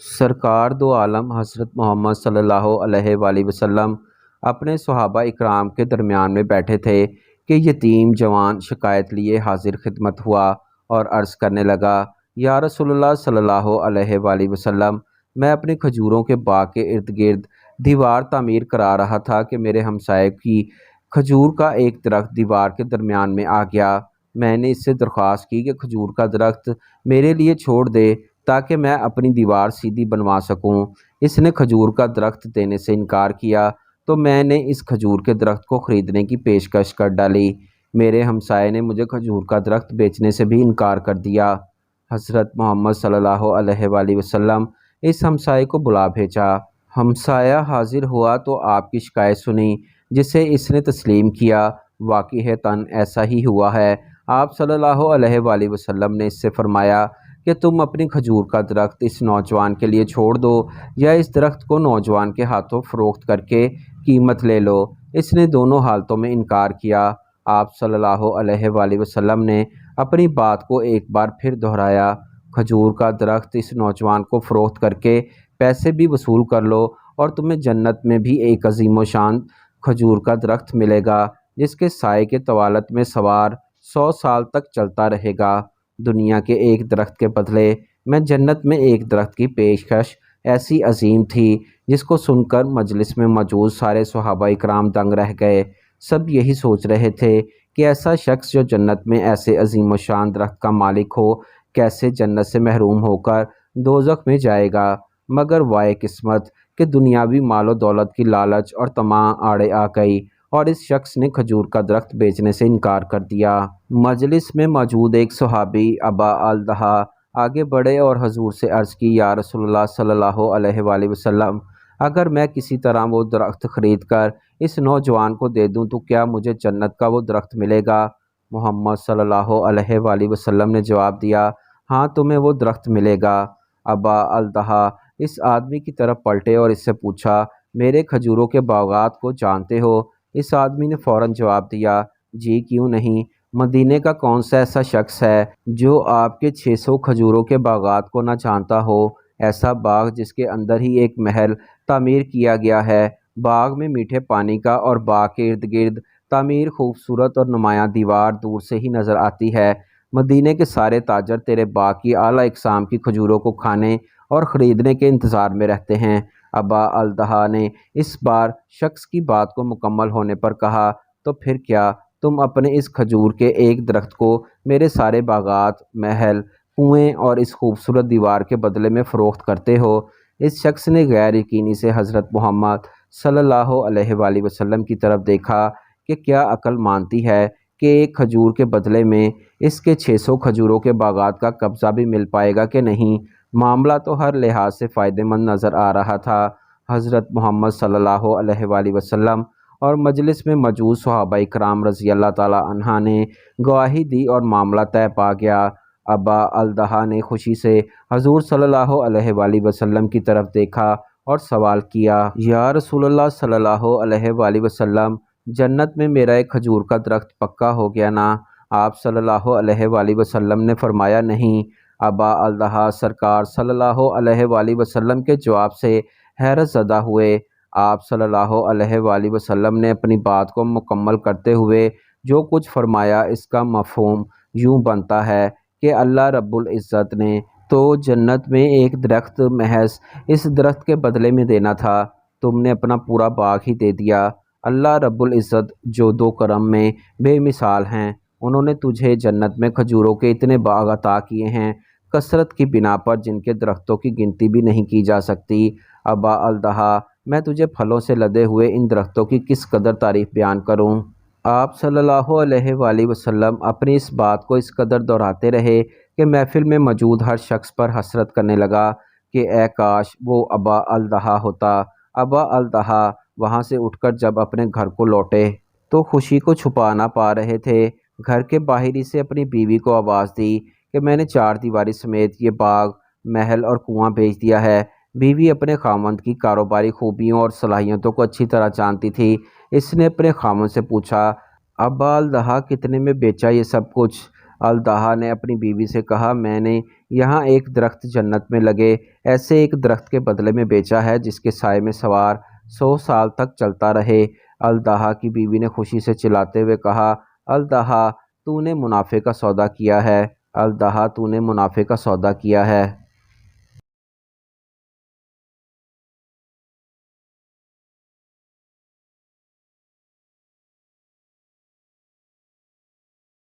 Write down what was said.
سرکار دو عالم حضرت محمد صلی اللہ علیہ وآلہ وسلم اپنے صحابہ اکرام کے درمیان میں بیٹھے تھے کہ یتیم جوان شکایت لیے حاضر خدمت ہوا اور عرض کرنے لگا، یا رسول اللہ صلی اللہ علیہ وآلہ وسلم، میں اپنے کھجوروں کے باغ کے ارد گرد دیوار تعمیر کرا رہا تھا کہ میرے ہمسائے کی کھجور کا ایک درخت دیوار کے درمیان میں آ گیا۔ میں نے اس سے درخواست کی کہ کھجور کا درخت میرے لیے چھوڑ دے تاکہ میں اپنی دیوار سیدھی بنوا سکوں۔ اس نے کھجور کا درخت دینے سے انکار کیا تو میں نے اس کھجور کے درخت کو خریدنے کی پیشکش کر ڈالی۔ میرے ہمسائے نے مجھے کھجور کا درخت بیچنے سے بھی انکار کر دیا۔ حضرت محمد صلی اللہ علیہ وآلہ وسلم اس ہمسائے کو بلا بھیجا۔ ہمسایہ حاضر ہوا تو آپ کی شکایت سنی، جسے اس نے تسلیم کیا۔ واقعتاً ایسا ہی ہوا ہے۔ آپ صلی اللہ علیہ وآلہ وسلم نے اس سے فرمایا کہ تم اپنی کھجور کا درخت اس نوجوان کے لیے چھوڑ دو یا اس درخت کو نوجوان کے ہاتھوں فروخت کر کے قیمت لے لو۔ اس نے دونوں حالتوں میں انکار کیا۔ آپ صلی اللہ علیہ وآلہ وسلم نے اپنی بات کو ایک بار پھر دہرایا، کھجور کا درخت اس نوجوان کو فروخت کر کے پیسے بھی وصول کر لو اور تمہیں جنت میں بھی ایک عظیم و شان کھجور کا درخت ملے گا جس کے سائے کے طوالت میں سوار 100 سال تک چلتا رہے گا۔ دنیا کے ایک درخت کے بدلے میں جنت میں ایک درخت کی پیشکش ایسی عظیم تھی جس کو سن کر مجلس میں موجود سارے صحابہ اکرام دنگ رہ گئے۔ سب یہی سوچ رہے تھے کہ ایسا شخص جو جنت میں ایسے عظیم و شان درخت کا مالک ہو کیسے جنت سے محروم ہو کر دوزخ میں جائے گا۔ مگر وائے قسمت کہ دنیاوی مال و دولت کی لالچ اور طمع آڑے آ گئی اور اس شخص نے کھجور کا درخت بیچنے سے انکار کر دیا۔ مجلس میں موجود ایک صحابی ابا الدحیٰ آگے بڑھے اور حضور سے عرض کی، یا رسول اللہ صلی اللہ علیہ وآلہ وسلم، اگر میں کسی طرح وہ درخت خرید کر اس نوجوان کو دے دوں تو کیا مجھے جنت کا وہ درخت ملے گا؟ محمد صلی اللہ علیہ وآلہ وسلم نے جواب دیا، ہاں تمہیں وہ درخت ملے گا۔ ابا الدحیٰ اس آدمی کی طرف پلٹے اور اس سے پوچھا، میرے کھجوروں کے باغات کو جانتے ہو؟ اس آدمی نے فوراً جواب دیا، جی کیوں نہیں، مدینے کا کون سا ایسا شخص ہے جو آپ کے 600 کھجوروں کے باغات کو نہ جانتا ہو؟ ایسا باغ جس کے اندر ہی ایک محل تعمیر کیا گیا ہے، باغ میں میٹھے پانی کا اور باغ کے ارد گرد تعمیر خوبصورت اور نمایاں دیوار دور سے ہی نظر آتی ہے۔ مدینے کے سارے تاجر تیرے باغ کی اعلیٰ اقسام کی کھجوروں کو کھانے اور خریدنے کے انتظار میں رہتے ہیں۔ ابا الدحیٰ نے اس بار شخص کی بات کو مکمل ہونے پر کہا، تو پھر کیا تم اپنے اس کھجور کے ایک درخت کو میرے سارے باغات، محل، کنویں اور اس خوبصورت دیوار کے بدلے میں فروخت کرتے ہو؟ اس شخص نے غیر یقینی سے حضرت محمد صلی اللہ علیہ وآلہ وسلم کی طرف دیکھا کہ کیا عقل مانتی ہے کہ ایک کھجور کے بدلے میں اس کے 600 کھجوروں کے باغات کا قبضہ بھی مل پائے گا کہ نہیں؟ معاملہ تو ہر لحاظ سے فائدہ مند نظر آ رہا تھا۔ حضرت محمد صلی اللہ علیہ وآلہ وسلم اور مجلس میں موجود صحابہ اکرام رضی اللہ تعالی عنہ نے گواہی دی اور معاملہ طے پا گیا۔ ابا الدحیٰ نے خوشی سے حضور صلی اللہ علیہ وآلہ وسلم کی طرف دیکھا اور سوال کیا، یا رسول اللہ صلی اللہ علیہ وآلہ وسلم، جنت میں میرا ایک کھجور کا درخت پکا ہو گیا نا؟ آپ صلی اللہ علیہ وآلہ وسلم نے فرمایا، نہیں۔ ابا الدحیٰ سرکار صلی اللہ علیہ وآلہ وسلم کے جواب سے حیرت زدہ ہوئے۔ آپ صلی اللہ علیہ وآلہ وسلم نے اپنی بات کو مکمل کرتے ہوئے جو کچھ فرمایا اس کا مفہوم یوں بنتا ہے کہ اللہ رب العزت نے تو جنت میں ایک درخت محض اس درخت کے بدلے میں دینا تھا، تم نے اپنا پورا باغ ہی دے دیا۔ اللہ رب العزت جو دو کرم میں بے مثال ہیں، انہوں نے تجھے جنت میں کھجوروں کے اتنے باغ عطا کیے ہیں، کثرت کی بنا پر جن کے درختوں کی گنتی بھی نہیں کی جا سکتی۔ ابا الدحیٰ، میں تجھے پھلوں سے لدے ہوئے ان درختوں کی کس قدر تعریف بیان کروں؟ آپ صلی اللہ علیہ وآلہ وسلم اپنی اس بات کو اس قدر دہراتے رہے کہ محفل میں موجود ہر شخص پر حسرت کرنے لگا کہ اے کاش وہ ابا الدحیٰ ہوتا۔ ابا الدحیٰ وہاں سے اٹھ کر جب اپنے گھر کو لوٹے تو خوشی کو چھپا نہ پا رہے تھے۔ گھر کے باہری سے اپنی بیوی کو آواز دی کہ میں نے 4 دیواری سمیت یہ باغ، محل اور کنواں بیچ دیا ہے۔ بیوی اپنے خاوند کی کاروباری خوبیوں اور صلاحیتوں کو اچھی طرح جانتی تھی۔ اس نے اپنے خاوند سے پوچھا، ابا الدحیٰ کتنے میں بیچا یہ سب کچھ؟ الدہا نے اپنی بیوی سے کہا، میں نے یہاں ایک درخت جنت میں لگے ایسے ایک درخت کے بدلے میں بیچا ہے جس کے سائے میں سوار 100 سال تک چلتا رہے۔ الدہا کی بیوی نے خوشی سے چلاتے ہوئے کہا، الدہا تو نے منافع کا سودا کیا ہے، الدہا تو نے منافع کا سودا کیا ہے۔